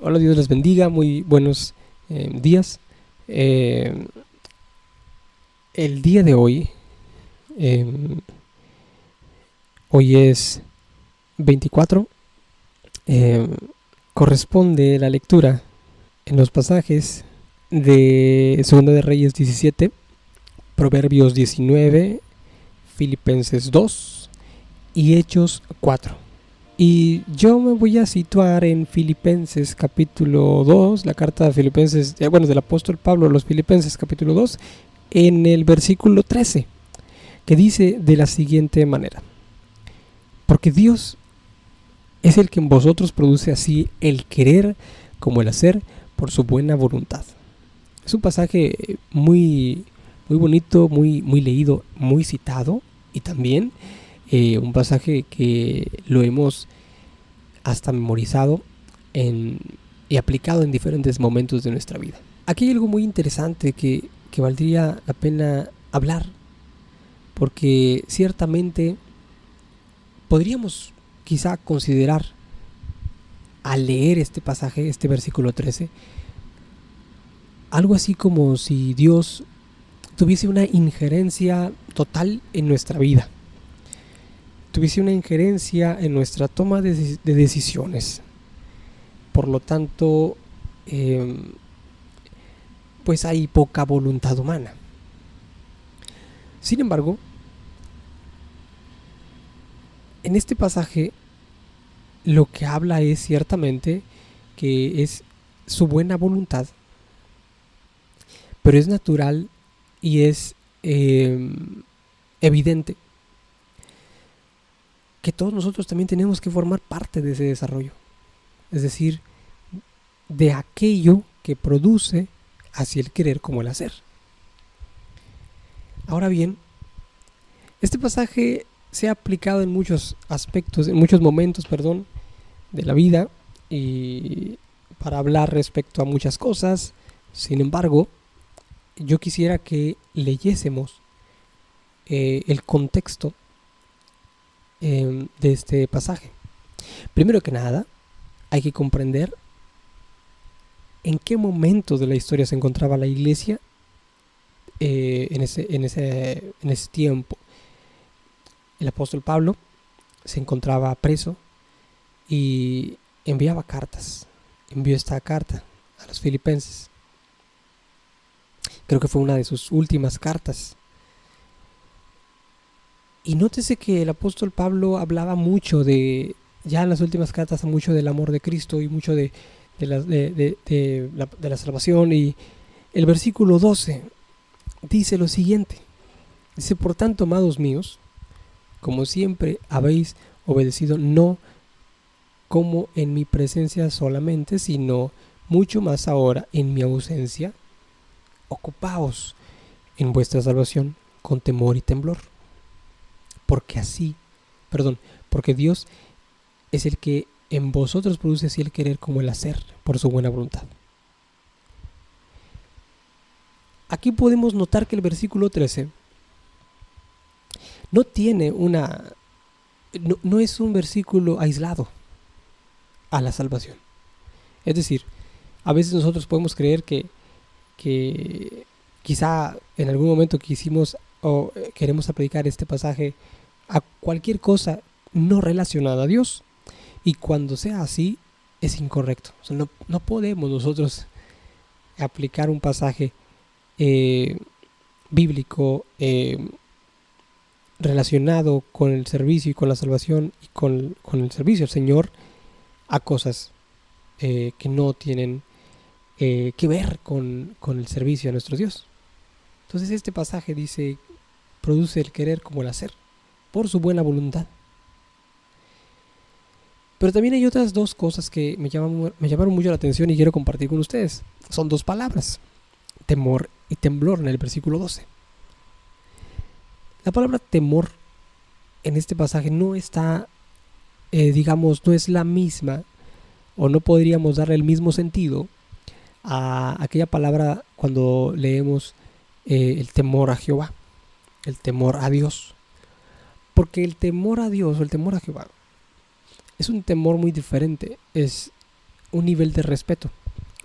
Hola, Dios les bendiga, muy buenos días. Eh, el día de hoy, eh, hoy es 24, eh, corresponde la lectura en los pasajes de 2 de Reyes 17, Proverbios 19, Filipenses 2 y Hechos 4. Y yo me voy a situar en Filipenses capítulo 2, la carta de Filipenses, del apóstol Pablo a los Filipenses capítulo 2, en el versículo 13, que dice de la siguiente manera: porque Dios es el que en vosotros produce así el querer como el hacer por su buena voluntad. Es un pasaje muy bonito, muy leído, muy citado, y también un pasaje que lo hemos hasta memorizado y aplicado en diferentes momentos de nuestra vida. Aquí hay algo muy interesante que valdría la pena hablar, porque ciertamente podríamos quizá considerar, al leer este pasaje, este versículo 13, algo así como si Dios tuviese una injerencia total en nuestra vida, tuviese una injerencia en nuestra toma de decisiones. Por lo tanto, pues hay poca voluntad humana. Sin embargo, en este pasaje lo que habla es ciertamente que es su buena voluntad, pero es natural y es evidente que todos nosotros también tenemos que formar parte de ese desarrollo, es decir, de aquello que produce así el querer como el hacer. Ahora bien, este pasaje se ha aplicado en muchos aspectos, en muchos momentos, de la vida, y para hablar respecto a muchas cosas. Sin embargo, yo quisiera que leyésemos el contexto de este pasaje. Primero que nada, hay que comprender en qué momento de la historia se encontraba la iglesia en ese tiempo. El apóstol Pablo se encontraba preso y enviaba cartas. Envió esta carta a los filipenses. Creo que fue una de sus últimas cartas. Y nótese que el apóstol Pablo hablaba mucho ya en las últimas cartas, mucho del amor de Cristo y mucho de la salvación. Y el versículo 12 dice lo siguiente. Dice: por tanto, amados míos, como siempre habéis obedecido, no como en mi presencia solamente, sino mucho más ahora en mi ausencia, ocupaos en vuestra salvación con temor y temblor. Porque Dios es el que en vosotros produce así el querer como el hacer por su buena voluntad. Aquí podemos notar que el versículo 13 no tiene no es un versículo aislado a la salvación. Es decir, a veces nosotros podemos creer que quizá en algún momento quisimos o queremos aplicar este pasaje a cualquier cosa no relacionada a Dios, y cuando sea así es incorrecto. O sea, no podemos nosotros aplicar un pasaje bíblico relacionado con el servicio y con la salvación y con el servicio al Señor a cosas que no tienen que ver con el servicio a nuestro Dios. Entonces este pasaje dice: produce el querer como el hacer por su buena voluntad. Pero también hay otras dos cosas que me llamaron mucho la atención y quiero compartir con ustedes. Son dos palabras: temor y temblor, en el versículo 12. La palabra temor en este pasaje no está, no es la misma, o no podríamos darle el mismo sentido a aquella palabra cuando leemos el temor a Jehová, el temor a Dios. Porque el temor a Dios o el temor a Jehová es un temor muy diferente. Es un nivel de respeto,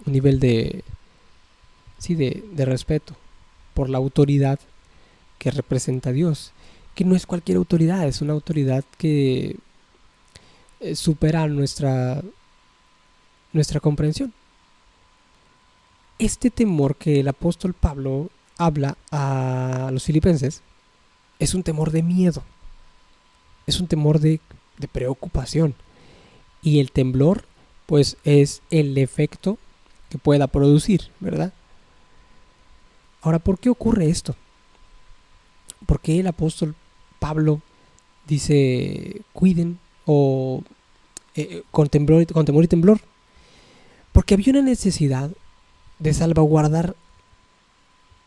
un nivel de respeto por la autoridad que representa a Dios, que no es cualquier autoridad, es una autoridad que supera nuestra comprensión. Este temor que el apóstol Pablo habla a los filipenses es un temor de miedo, es un temor de preocupación, y el temblor pues es el efecto que pueda producir, ¿verdad? Ahora, ¿por qué ocurre esto? ¿Por qué el apóstol Pablo dice cuiden o con temor y temblor? Porque había una necesidad de salvaguardar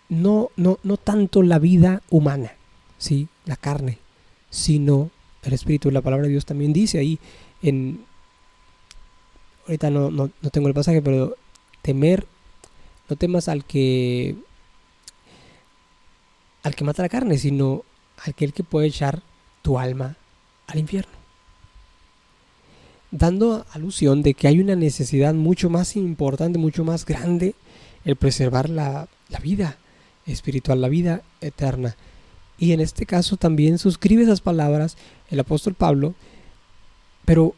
no tanto la vida humana, ¿sí? La carne, sino el espíritu. La palabra de Dios también dice ahí ahorita no tengo el pasaje, pero no temas al que mata la carne, sino aquel que puede echar tu alma al infierno. Dando alusión de que hay una necesidad mucho más importante, mucho más grande, el preservar la vida espiritual, la vida eterna. Y en este caso también suscribe esas palabras el apóstol Pablo, pero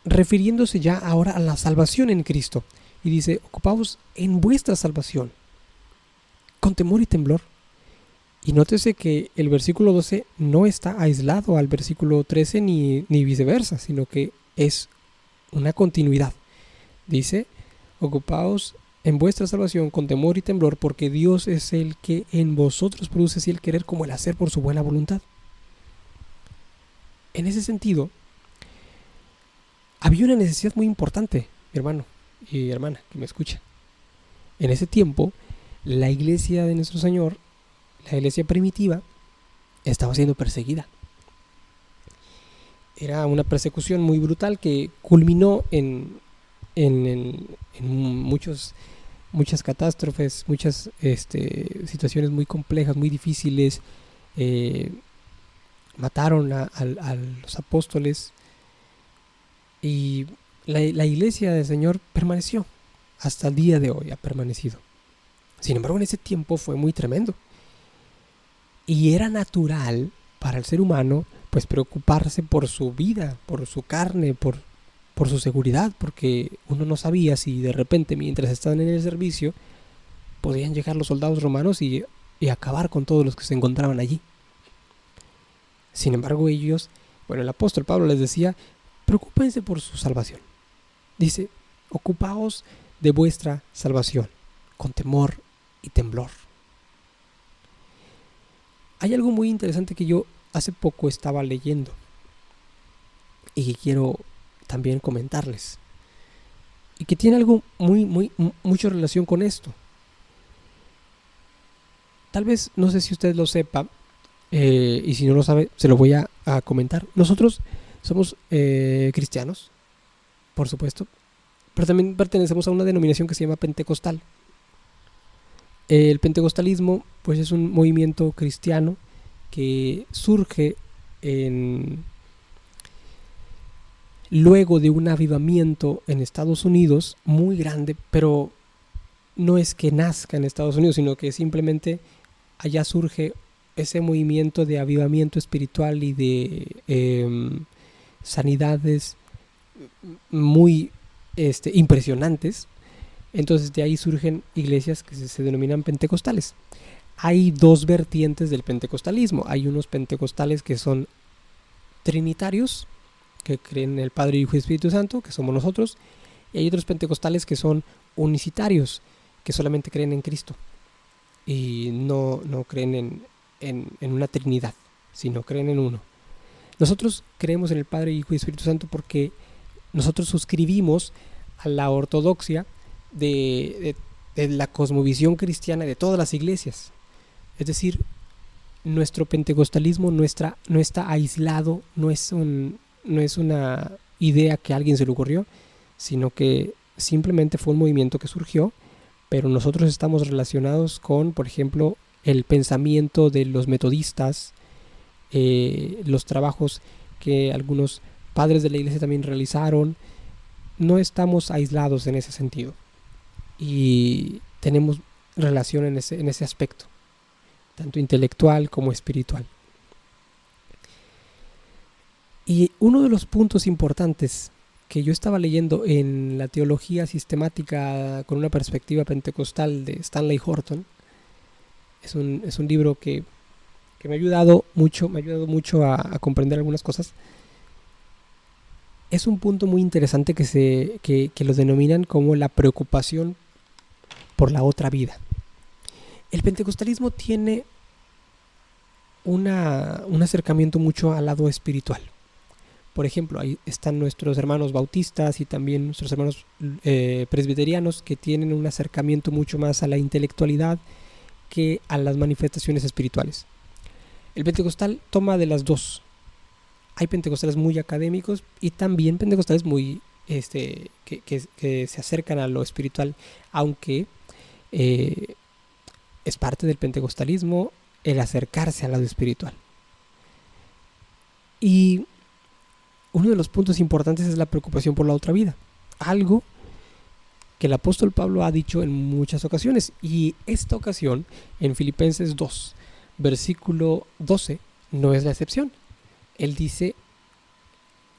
refiriéndose ya ahora a la salvación en Cristo. Y dice, ocupaos en vuestra salvación, con temor y temblor. Y nótese que el versículo 12 no está aislado al versículo 13 ni viceversa, sino que es una continuidad. Dice, ocupaos en vuestra salvación con temor y temblor, porque Dios es el que en vosotros produce así el querer como el hacer por su buena voluntad. En ese sentido, había una necesidad muy importante, mi hermano y hermana que me escucha. En ese tiempo, la iglesia de nuestro Señor, la iglesia primitiva, estaba siendo perseguida. Era una persecución muy brutal que culminó en muchas catástrofes, muchas situaciones muy complejas, muy difíciles. Mataron a los apóstoles, y la iglesia del Señor permaneció. Hasta el día de hoy ha permanecido. Sin embargo, en ese tiempo fue muy tremendo. Y era natural para el ser humano pues preocuparse por su vida, por su carne, por su seguridad, porque uno no sabía si de repente mientras estaban en el servicio podían llegar los soldados romanos y acabar con todos los que se encontraban allí. Sin embargo, el apóstol Pablo les decía, preocúpense por su salvación. Dice, ocupaos de vuestra salvación con temor y temblor. Hay algo muy interesante que yo hace poco estaba leyendo y que quiero también comentarles, y que tiene algo mucha relación con esto. Tal vez, no sé si usted lo sepa, y si no lo sabe, se lo voy a comentar. Nosotros somos cristianos, por supuesto, pero también pertenecemos a una denominación que se llama pentecostal. El pentecostalismo pues es un movimiento cristiano que surge luego de un avivamiento en Estados Unidos muy grande, pero no es que nazca en Estados Unidos, sino que simplemente allá surge ese movimiento de avivamiento espiritual y de sanidades muy impresionantes. Entonces de ahí surgen iglesias que se denominan pentecostales. Hay dos vertientes del pentecostalismo. Hay unos pentecostales que son trinitarios, que creen en el Padre, Hijo y Espíritu Santo, que somos nosotros, y hay otros pentecostales que son unicitarios, que solamente creen en Cristo y no creen en una trinidad, sino creen en uno. Nosotros creemos en el Padre, Hijo y Espíritu Santo porque nosotros suscribimos a la ortodoxia de la cosmovisión cristiana de todas las iglesias. Es decir, nuestro pentecostalismo no está aislado, no es una idea que a alguien se le ocurrió, sino que simplemente fue un movimiento que surgió, pero nosotros estamos relacionados con, por ejemplo, el pensamiento de los metodistas, los trabajos que algunos padres de la iglesia también realizaron, no estamos aislados en ese sentido y tenemos relación en ese aspecto, tanto intelectual como espiritual. Y uno de los puntos importantes que yo estaba leyendo en la teología sistemática con una perspectiva pentecostal de Stanley Horton, es un libro que me ha ayudado mucho a comprender algunas cosas. Es un punto muy interesante que lo denominan como la preocupación por la otra vida. El pentecostalismo tiene un acercamiento mucho al lado espiritual. Por ejemplo, ahí están nuestros hermanos bautistas y también nuestros hermanos presbiterianos, que tienen un acercamiento mucho más a la intelectualidad que a las manifestaciones espirituales. El pentecostal toma de las dos. Hay pentecostales muy académicos y también pentecostales muy que se acercan a lo espiritual, aunque es parte del pentecostalismo el acercarse al lado espiritual. Y uno de los puntos importantes es la preocupación por la otra vida, algo que el apóstol Pablo ha dicho en muchas ocasiones, y esta ocasión en Filipenses 2, versículo 12, no es la excepción. Él dice: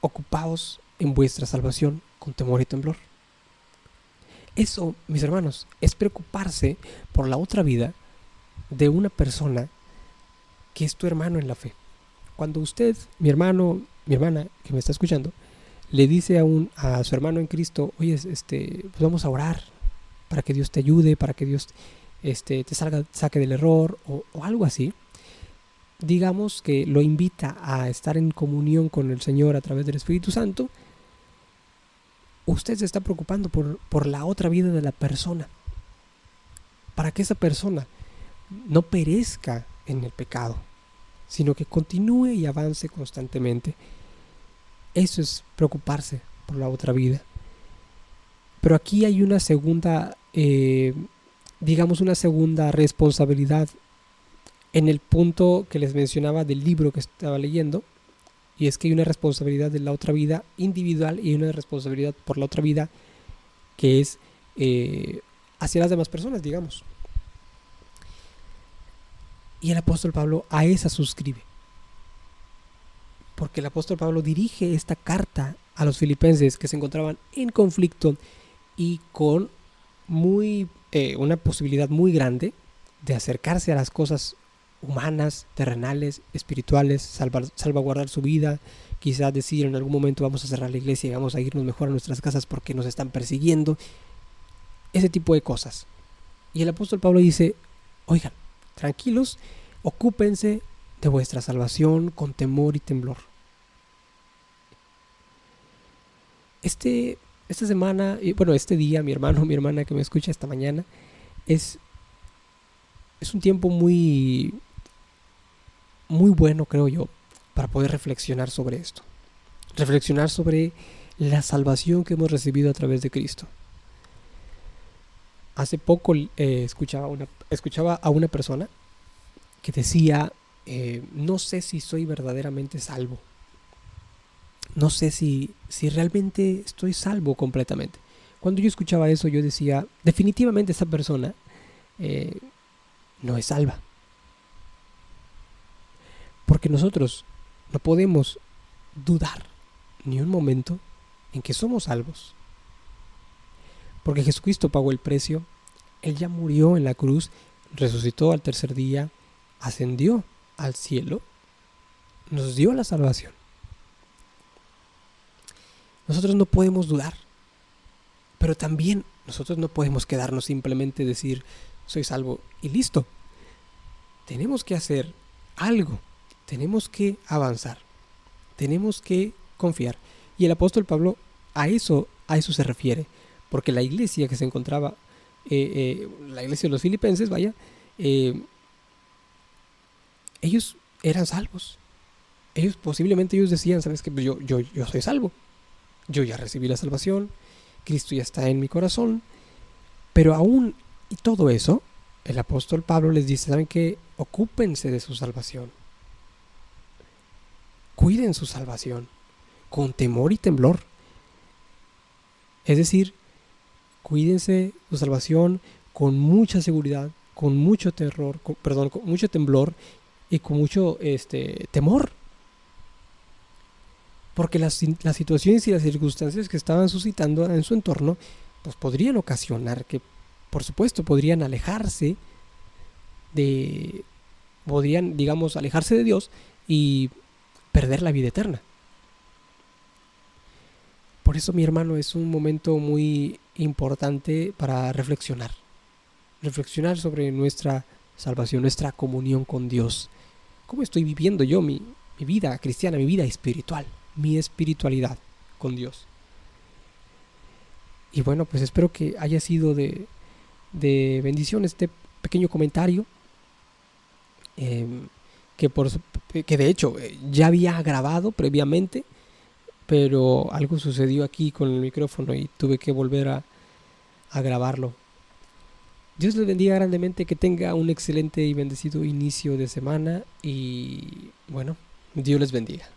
ocupaos en vuestra salvación con temor y temblor. Eso, mis hermanos, es preocuparse por la otra vida de una persona que es tu hermano en la fe. Cuando usted, mi hermano, mi hermana que me está escuchando, le dice a su hermano en Cristo: oye, pues vamos a orar para que Dios te ayude, para que Dios te saque del error o algo así, digamos que lo invita a estar en comunión con el Señor a través del Espíritu Santo, usted se está preocupando por la otra vida de la persona, para que esa persona no perezca en el pecado, sino que continúe y avance constantemente. Eso es preocuparse por la otra vida. Pero aquí hay una segunda, una segunda responsabilidad en el punto que les mencionaba del libro que estaba leyendo, y es que hay una responsabilidad de la otra vida individual y una responsabilidad por la otra vida que es hacia las demás personas, digamos. Y el apóstol Pablo a esa suscribe, porque el apóstol Pablo dirige esta carta a los filipenses que se encontraban en conflicto y con una posibilidad muy grande de acercarse a las cosas humanas, terrenales, espirituales, salvaguardar su vida, quizás decir en algún momento: vamos a cerrar la iglesia y vamos a irnos mejor a nuestras casas porque nos están persiguiendo, ese tipo de cosas. Y el apóstol Pablo dice: oigan, tranquilos, ocúpense de vuestra salvación con temor y temblor. Esta semana, este día, mi hermano, mi hermana que me escucha esta mañana, es un tiempo muy bueno, creo yo, para poder reflexionar sobre esto. Reflexionar sobre la salvación que hemos recibido a través de Cristo. Hace poco escuchaba a una persona que decía: no sé si soy verdaderamente salvo. No sé si realmente estoy salvo completamente. Cuando yo escuchaba eso, yo decía: definitivamente esa persona no es salva. Porque nosotros no podemos dudar ni un momento en que somos salvos. Porque Jesucristo pagó el precio. Él ya murió en la cruz, resucitó al tercer día, ascendió al cielo, nos dio la salvación. Nosotros no podemos dudar, pero también nosotros no podemos quedarnos simplemente decir: soy salvo y listo. Tenemos que hacer algo, tenemos que avanzar, tenemos que confiar. Y el apóstol Pablo a eso se refiere, porque la iglesia que se encontraba, la iglesia de los filipenses, ellos eran salvos. Posiblemente ellos decían: sabes que yo soy salvo, yo ya recibí la salvación, Cristo ya está en mi corazón. Pero aún y todo eso, el apóstol Pablo les dice: saben que ocúpense de su salvación, cuiden su salvación con temor y temblor. Es decir, cuídense su salvación con mucha seguridad, con mucho terror, con mucho temblor y con mucho temor. Porque las situaciones y las circunstancias que estaban suscitando en su entorno, pues podrían ocasionar que, por supuesto, podrían digamos, alejarse de Dios y perder la vida eterna. Por eso, mi hermano, es un momento muy importante para reflexionar. Reflexionar sobre nuestra salvación, nuestra comunión con Dios. ¿Cómo estoy viviendo yo mi vida cristiana, mi vida espiritual, mi espiritualidad con Dios? Y bueno, pues espero que haya sido de bendición este pequeño comentario, eh, que de hecho ya había grabado previamente, pero algo sucedió aquí con el micrófono y tuve que volver a grabarlo. Dios les bendiga grandemente, que tenga un excelente y bendecido inicio de semana y bueno, Dios les bendiga.